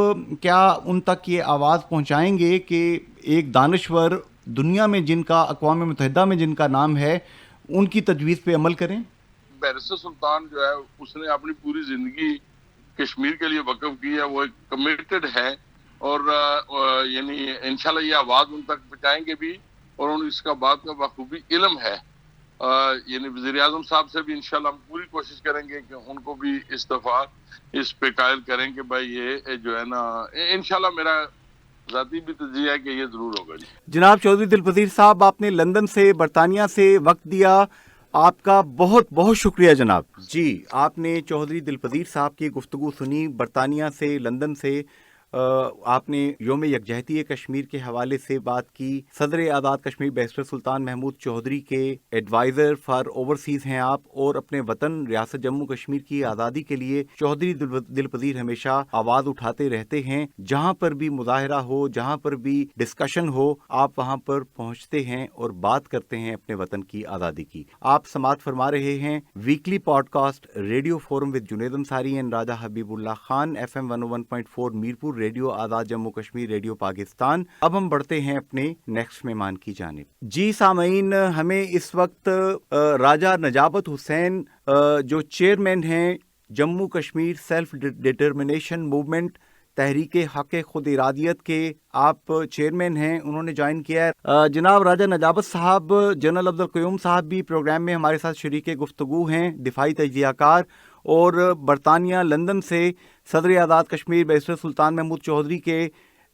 A: کیا ان تک یہ آواز پہنچائیں گے کہ ایک دانشور دنیا میں جن کا اقوام متحدہ میں جن کا نام ہے ان کی تجویز پہ عمل کریں؟
C: بیرسٹر سلطان جو ہے اس نے اپنی پوری زندگی کشمیر کے لیے وقف کی ہے, وہ ایک کمیٹڈ ہے, اور یعنی انشاءاللہ یہ آواز ان تک پہنچائیں گے بھی, اور ان اس کا بات کا بخوبی علم ہے. یعنی وزیر اعظم صاحب سے بھی انشاءاللہ ہم پوری کوشش کریں گے کہ ان کو بھی اس دفعہ اس پہ قائل کریں کہ بھائی یہ جو ہے نا انشاءاللہ میرا ذاتی بھی تجزیہ ہے کہ یہ ضرور ہوگا.
A: جناب چودھری دلپذیر صاحب, آپ نے لندن سے برطانیہ سے وقت دیا, آپ کا بہت بہت شکریہ جناب. جی, آپ نے چودھری دلپذیر صاحب کی گفتگو سنی برطانیہ سے, لندن سے. آپ نے یوم یکجہتی کشمیر کے حوالے سے بات کی. صدر آزاد کشمیر بیرسٹر سلطان محمود چودھری کے ایڈوائزر فار اوورسیز ہیں آپ, اور اپنے وطن ریاست جموں کشمیر کی آزادی کے لیے چودھری دلپذیر ہمیشہ آواز اٹھاتے رہتے ہیں. جہاں پر بھی مظاہرہ ہو, جہاں پر بھی ڈسکشن ہو, آپ وہاں پر پہنچتے ہیں اور بات کرتے ہیں اپنے وطن کی آزادی کی. آپ سماعت فرما رہے ہیں weekly podcast radio forum with Junaid Ansari and Raja Habib Allah Khan, FM 101.4 Mirpur radio Azad Jammu Kashmir radio Pakistan. اب ہم بڑھتے ہیں اپنے نیکسٹ مہمان کی جانب. جی سامعین, ہمیں اس وقت راجہ نجابت حسین جو چیئرمین ہیں Jammu Kashmir self determination movement تحریک حق خود ارادیت کے, آپ چیئرمین ہیں, انہوں نے جوائن کیا ہے. جناب راجہ نجابت صاحب, جنرل عبدالقیوم صاحب بھی پروگرام میں ہمارے ساتھ شریک گفتگو ہیں, دفاعی تجزیہ کار, اور برطانیہ لندن سے صدر آزاد کشمیر بیرسٹر سلطان محمود چودھری کے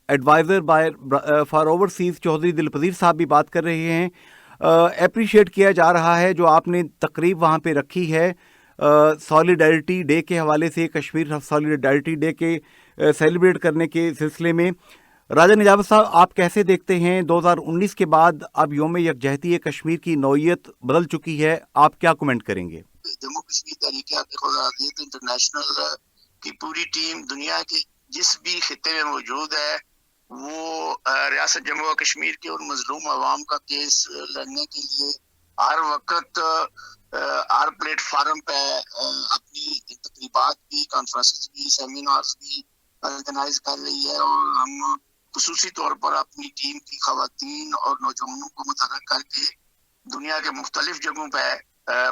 A: advisor for overseas Chaudhry Dilpazir صاحب بھی بات کر رہے ہیں. اپریشیٹ کیا جا رہا ہے جو آپ نے تقریب وہاں پہ رکھی ہے سالیڈیرٹی ڈے کے حوالے سے, کشمیر سالیڈیرٹی ڈے کے سیلیبریٹ کرنے کے سلسلے میں. راجہ نجابت صاحب, آپ کیسے دیکھتے ہیں 2019 کے بعد اب یوم یکجہتی کشمیر کی نوعیت بدل چکی ہے, آپ کیا کومنٹ کریں گے؟
D: جموں کشمیر تحریک حق خود ارادیت انٹرنیشنل کی پوری ٹیم دنیا کے جس بھی خطے میں موجود ہے وہ ریاست جموں و کشمیر کے اور مظلوم عوام کا کیس لڑنے کے لیے ہر وقت ہر پلیٹ فارم پہ اپنی تقریبات بھی، کانفرنسز بھی، سیمینارز بھی آرگنائز کر رہی ہے، اور ہم خصوصی طور پر اپنی ٹیم کی خواتین اور نوجوانوں کو متحرک کر کے دنیا کے مختلف جگہوں پہ،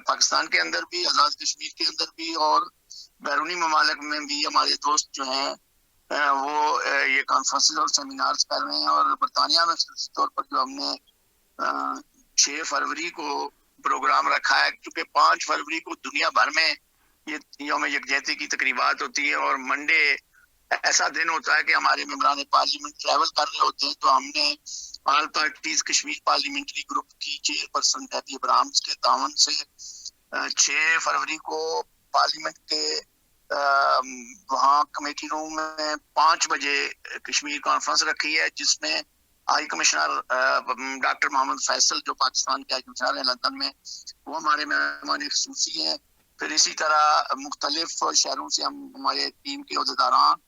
D: پاکستان کے اندر بھی، آزاد کشمیر کے اندر بھی، اور بیرونی ممالک میں بھی ہمارے دوست جو ہیں وہ یہ کانفرنسز اور سیمینارز کر رہے ہیں. اور برطانیہ میں خصوصی طور پر جو ہم نے 6 فروری کو پروگرام رکھا ہے، کیونکہ 5 فروری کو دنیا بھر میں یہ یوم یکجہتی کی تقریبات ہوتی ہے، اور منڈے ایسا دن ہوتا ہے کہ ہمارے ممبران پارلیمنٹ ٹریول کر رہے ہوتے ہیں. تو ہم نے all parties Kashmir parliamentary group کی چیئرپرسن ڈیبی ابراہم کے تعاون سے 6 فروری کو پارلیمنٹ کے وہاں کمیٹی روم میں 5 بجے کشمیر کانفرنس رکھی ہے، جس میں ہائی کمشنر ڈاکٹر محمد فیصل جو پاکستان کے ہائی کمشنر ہیں لندن میں، وہ ہمارے مہمان خصوصی ہیں. پھر اسی طرح مختلف شہروں سے ہمارے ٹیم کے عہدیداران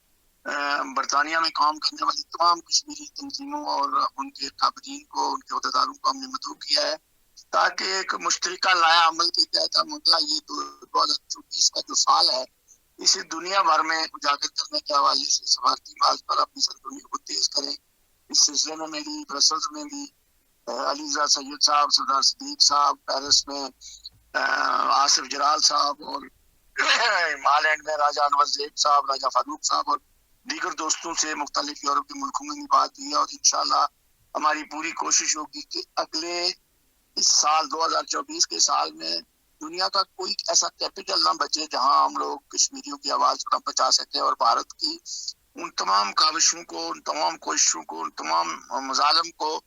D: برطانیہ میں کام کرنے والی تمام کشمیری تنظیموں اور ان کے کابرین کو، ان کے عہدیداروں کو ہم نے مدعو کیا ہے، تاکہ ایک مشترکہ لائحہ عمل کے تحت ہم اگلا یہ 2024 کا جو سال ہے اسے دنیا بھر میں اجاگر کرنے کے حوالے سے سفارتی مارچ پر اپنی سرگرمیوں کو تیز کریں. اس سلسلے میں میری برسلز میں بھی علیزہ سید صاحب، سردار صدیق صاحب، پیرس میں آصف جلال صاحب، اور ہالینڈ میں راجہ انور زیب صاحب، راجہ فاروق صاحب اور دیگر دوستوں سے مختلف یورپ کے ملکوں میں بھی بات ہوئی ہے. اور انشاءاللہ ہماری پوری کوشش ہوگی کہ اگلے اس سال 2024 کے سال میں دنیا کا کوئی ایسا کیپٹل نہ بچے جہاں ہم لوگ کشمیریوں کی آواز نہ پہنچا سکیں، اور بھارت کی ان تمام کاوشوں کو، ان تمام کوششوں کو، ان تمام مظالم کو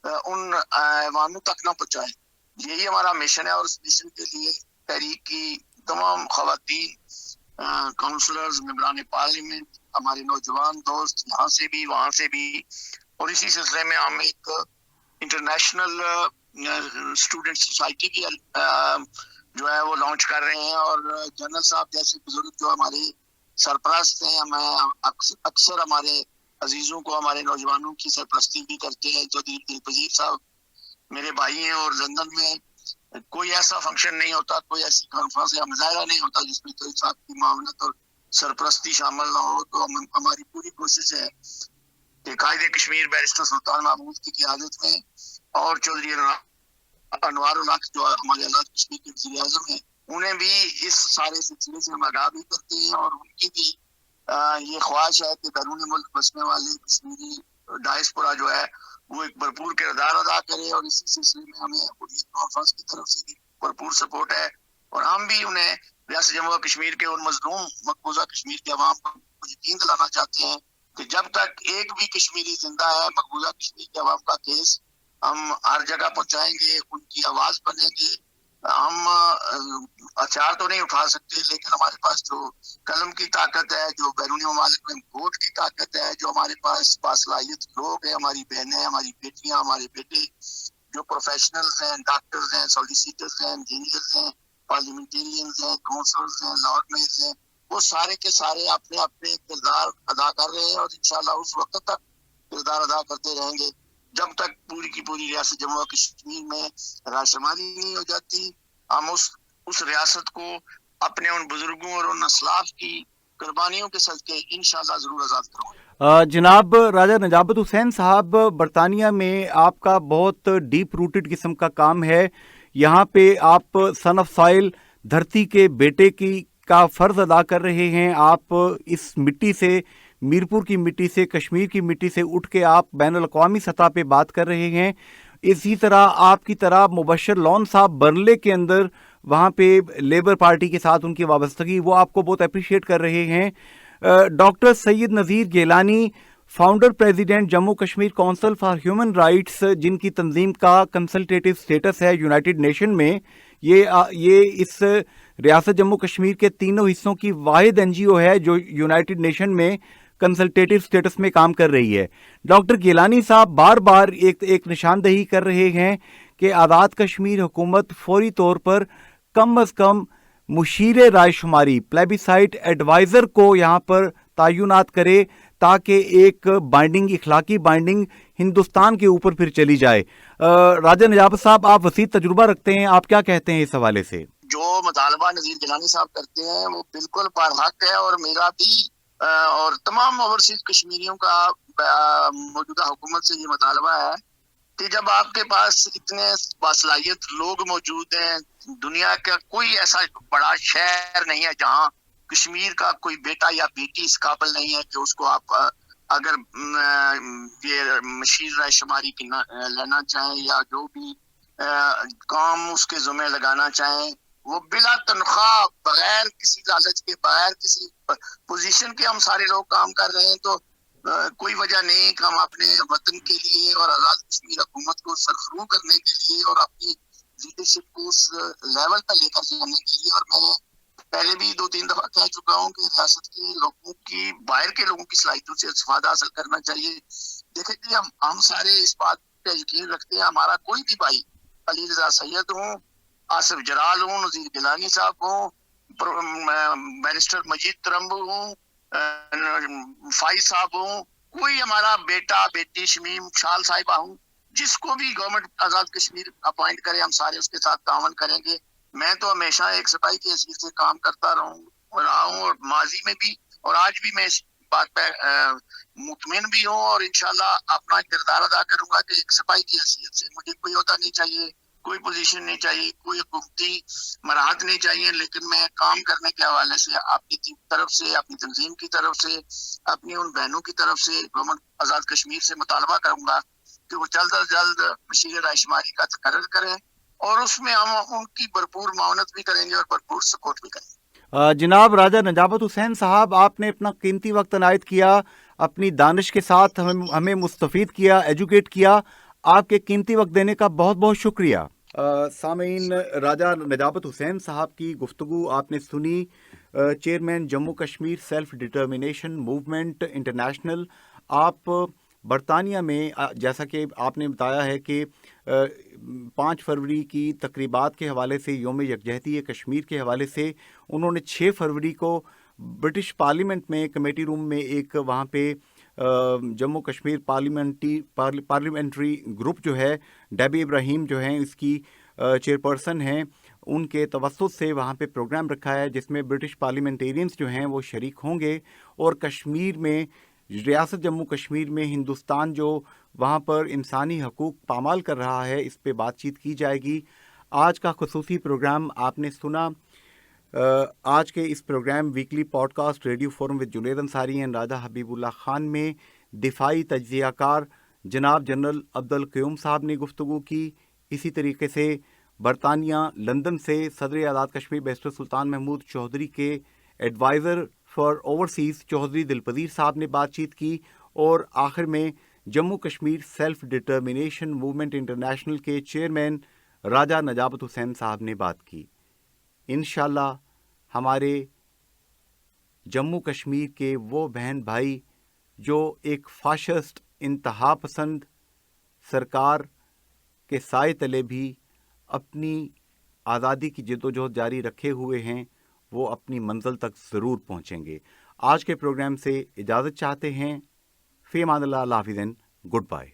D: ان ایوانوں تک نہ پہنچائیں. یہی ہمارا مشن ہے، اور اس مشن کے لیے تحریک کی تمام خواتین کاؤنسلرز، ممبران پارلیمنٹ، ہمارے نوجوان دوست یہاں سے بھی وہاں سے بھی، اور اسی سلسلے میں ہم ایک انٹرنیشنل اسٹوڈنٹ سوسائٹی کی جو ہے وہ لانچ کر رہے ہیں. اور جنرل صاحب جیسے بزرگ جو ہمارے سرپرست ہیں، ہمیں اکثر ہمارے عزیزوں کو، ہمارے نوجوانوں کی سرپرستی بھی کرتے ہیں. جو دلپذیر صاحب میرے بھائی ہیں، اور لندن میں کوئی ایسا فنکشن نہیں ہوتا، کوئی ایسی کانفرنس یا مظاہرہ نہیں ہوتا جس میں تو صاحب کی معاونت اور سرپرستی شامل نہ ہو. تو ہماری پوری کوشش ہے کہ قائد کشمیر بیرسٹر سلطان محمود کی قیادت میں اور چودھری انوار الحق جو ہمارے آزاد کشمیر کے وزیر اعظم ہیں، انہیں بھی اس سارے سلسلے سے ہم آگاہ بھی کرتے ہیں. اور ان کی بھی یہ خواہش ہے کہ بیرون ملک بسنے والے کشمیری ڈائسپورا جو ہے وہ ایک بھرپور کردار ادا کرے، اور اسی سلسلے میں ہمیں حریت کانفرنس کی طرف سے بھی بھرپور سپورٹ ہے. اور ہم بھی انہیں ریاست جموں کشمیر کے ان مظلوم مقبوضہ کشمیر کے عوام کو یقین دلانا چاہتے ہیں کہ جب تک ایک بھی کشمیری زندہ ہے، مقبوضہ کشمیر کے عوام کا کیس ہم ہر جگہ پہنچائیں گے، ان کی آواز بنیں گے. ہم ہتھیار تو نہیں اٹھا سکتے، لیکن ہمارے پاس جو قلم کی طاقت ہے، جو بیرونی ممالک میں ووٹ کی طاقت ہے، جو ہمارے پاس باصلاحیت لوگ ہیں، ہماری بہنیں، ہماری بیٹیاں، ہمارے بیٹے جو پروفیشنلز ہیں، ڈاکٹرز ہیں، سولیسیٹرز ہیں، انجینئرز ہیں، پارلیمنٹیرینز ہیں، کونسلرز ہیں، لارڈ میئرز ہیں، وہ سارے کے سارے اپنے اپنے کردار ادا کر رہے ہیں، اور انشاءاللہ اس وقت تک کردار ادا کرتے رہیں گے جب تک پوری کی پوری ریاست جموں و کشمیر میں راج شمالی نہیں ہو جاتی. ہم اس ریاست کو اپنے ان بزرگوں اور ان اسلاف کی قربانیوں کے صدقے انشاءاللہ ضرور آزاد کروں گا.
A: جناب راجہ نجابت حسین صاحب، برطانیہ میں آپ کا بہت ڈیپ روٹڈ قسم کا کام ہے. یہاں پہ آپ سن آف سائل، دھرتی کے بیٹے کا فرض ادا کر رہے ہیں. آپ اس مٹی سے، میرپور کی مٹی سے، کشمیر کی مٹی سے اٹھ کے آپ بین الاقوامی سطح پہ بات کر رہے ہیں. اسی طرح آپ کی طرح مبشر لون صاحب برنلے کے اندر وہاں پہ لیبر پارٹی کے ساتھ ان کی وابستگی، وہ آپ کو بہت اپریشیٹ کر رہے ہیں. Doctor Syed Nazir Gilani, founder president Jammu Kashmir council for human rights, جن کی تنظیم کا کنسلٹیٹو سٹیٹس ہے یونائٹڈ نیشن میں، یہ اس ریاست جموں کشمیر کے تینوں حصوں کی واحد این جی او ہے جو یونائٹڈ نیشن میں کنسلٹیٹو سٹیٹس میں کام کر رہی ہے. ڈاکٹر گیلانی صاحب بار بار ایک نشاندہی کر رہے ہیں کہ آزاد کشمیر حکومت فوری طور پر کم از کم مشیر رائے شماری، پلیبیسائٹ ایڈوائزر کو یہاں پر تعینات کرے تاکہ ایک بائنڈنگ, اخلاقی بائنڈنگ ہندوستان کے اوپر پھر چلی جائے. راجہ نجابت صاحب, آپ وسیع تجربہ رکھتے ہیں, آپ کیا کہتے ہیں اس حوالے سے؟
D: جو مطالبہ نذیر گیلانی صاحب کرتے ہیں وہ بالکل برحق ہے, اور میرا بھی اور تمام اوورسیز کشمیریوں کا موجودہ حکومت سے یہ مطالبہ ہے کہ جب آپ کے پاس اتنے باصلاحیت لوگ موجود ہیں, دنیا کا کوئی ایسا بڑا شہر نہیں ہے جہاں کشمیر کا کوئی بیٹا یا بیٹی اس قابل نہیں ہے کہ اس کو آپ اگر یہ مشیر رائے شماری کی لینا چاہیں یا جو بھی کام اس کے ذمہ لگانا چاہیں, وہ بلا تنخواہ, بغیر کسی لالچ کے, بغیر کسی پوزیشن کے ہم سارے لوگ کام کر رہے ہیں. تو کوئی وجہ نہیں کہ ہم اپنے وطن کے لیے اور آزاد کشمیر حکومت کو سرخرو کرنے کے لیے اور اپنی لیڈرشپ کو اس لیول پر لے کر جانے کے لیے, اور میں پہلے بھی 2-3 دفعہ کہہ چکا ہوں کہ ریاست کے لوگوں کی, باہر کے لوگوں کی صلاحیتوں سے استفادہ حاصل کرنا چاہیے. دیکھیں کہ ہم سارے اس بات پہ یقین رکھتے ہیں, ہمارا کوئی بھی بھائی, علی رضا سید ہوں, آصف جلال ہوں, نذیر گیلانی صاحب ہوں, بیرسٹر مجید ترمبو ہوں, فائز صاحب ہوں, کوئی ہمارا بیٹا بیٹی شمیم شال صاحبہ ہوں, جس کو بھی گورنمنٹ آزاد کشمیر اپوائنٹ کرے ہم سارے اس کے ساتھ تعاون کریں گے. میں تو ہمیشہ ایک سپاہی کی حیثیت سے کام کرتا رہا ہوں اور ماضی میں بھی, اور آج بھی میں اس بات پہ مطمئن بھی ہوں, اور انشاءاللہ اپنا کردار ادا کروں گا کہ ایک سپاہی کی حیثیت سے مجھے کوئی عہدہ نہیں چاہیے, کوئی پوزیشن نہیں چاہیے, کوئی حکومتی مراحت نہیں چاہیے, لیکن میں کام کرنے کے حوالے سے آپ کی طرف سے, اپنی تنظیم کی طرف سے, اپنی ان بہنوں کی طرف سے گورنمنٹ آزاد کشمیر سے مطالبہ کروں گا کہ وہ جلد از جلد مشیر رائے شماری کا تقرر کریں, اور اس میں ہم ان کی بھرپور معاونت بھی کریں گے اور بھرپور سپورٹ بھی کریں گے.
A: جناب راجہ نجابت حسین صاحب, آپ نے اپنا قیمتی وقت عنایت کیا, اپنی دانش کے ساتھ ہمیں مستفید کیا, ایجوکیٹ کیا. آپ کے قیمتی وقت دینے کا بہت بہت شکریہ. سامعین, راجہ نجابت حسین صاحب کی گفتگو آپ نے سنی, chairman Jammu Kashmir self determination movement international. آپ برطانیہ میں, جیسا کہ آپ نے بتایا ہے کہ 5 فروری کی تقریبات کے حوالے سے, یوم یکجہتی کشمیر کے حوالے سے, انہوں نے 6 فروری کو برٹش پارلیمنٹ میں کمیٹی روم میں ایک وہاں پہ جموں کشمیر پارلیمنٹری گروپ جو ہے, ڈیبی ابراہیم جو ہیں اس کی چیئرپرسن ہیں, ان کے توسط سے وہاں پہ پروگرام رکھا ہے جس میں برٹش پارلیمنٹیرینز جو ہیں وہ شریک ہوں گے, اور کشمیر میں, ریاست جموں کشمیر میں ہندوستان جو وہاں پر انسانی حقوق پامال کر رہا ہے, اس پہ بات چیت کی جائے گی. آج کا خصوصی پروگرام آپ نے سنا. آج کے اس programme weekly podcast radio forum with Junaid Ansari and Raja حبیب اللہ خان میں دفاعی تجزیہ کار جناب جنرل عبدالقیوم صاحب نے گفتگو کی. اسی طریقے سے برطانیہ لندن سے صدر آزاد کشمیر بیرسٹر سلطان محمود چودھری کے advisor for overseas Chaudhry Dilpazir صاحب نے بات چیت کی, اور آخر میں Jammu Kashmir self determination movement international کے چیئرمین راجہ نجابت حسین صاحب نے بات کی. انشاءاللہ ہمارے جموں کشمیر کے وہ بہن بھائی جو ایک فاشسٹ انتہا پسند سرکار کے سائے تلے بھی اپنی آزادی کی جدوجہد جاری رکھے ہوئے ہیں, وہ اپنی منزل تک ضرور پہنچیں گے. آج کے پروگرام سے اجازت چاہتے ہیں. فی امان اللہ, اللہ حافظ, گڈ بائے.